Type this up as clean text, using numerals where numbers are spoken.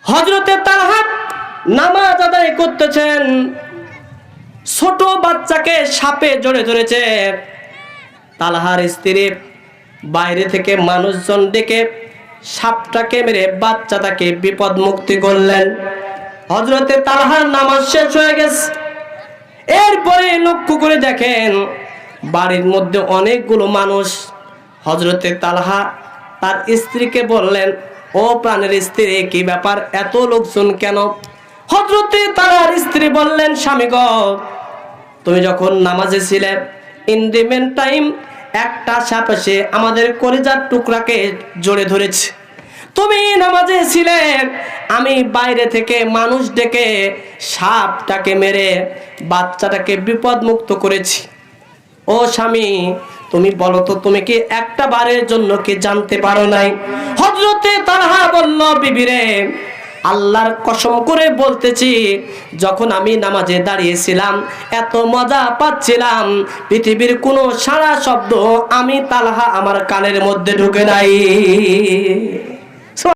হযরতে তালহা নামাজ আদায় করতেছেন, ছোট বাচ্চাকে সাপে জড়ে ধরেছে। তালহার স্ত্রী বাইরে থেকে মানুষজন ডেকে সাপটাকে মেরে বাচ্চাটাকে বিপদ মুক্তি করলেন। হযরতে তালহার নামাজ শেষ হয়ে গেছে। এরপরে লক্ষ্য করে দেখেন বাড়ির মধ্যে অনেকগুলো মানুষ। হযরতে তালহা তার স্ত্রীকে বললেন, ও প্রাণের স্ত্রী, কি ব্যাপার, এত লোকজন কেন? হযরতে তালহার স্ত্রী বললেন, স্বামী গো, তুমি যখন নামাজে ছিলে, ইন দি মেন টাইম একটা সাপ এসে আমাদের কলিজার টুকরাকে জড়ে ধরেছে। তুমি নামাজে ছিলে, আমি বাইরে থেকে মানুষ ডেকে সাপটাকে মেরে বাচ্চাটাকে বিপদ মুক্ত করেছি। ও স্বামী, তুমি বলো তো, তুমি কি একটা বারের জন্য কি জানতে পারো নাই? হযরতে তালহা বলল, বিবি রে, আল্লাহর কসম করে বলতেছি, যখন আমি নামাজে দাঁড়িয়েছিলাম এত মজা পাচ্ছিলাম, পৃথিবীর কোনো সারা শব্দ আমি তালহা আমার কানের মধ্যে ঢুকে নাই।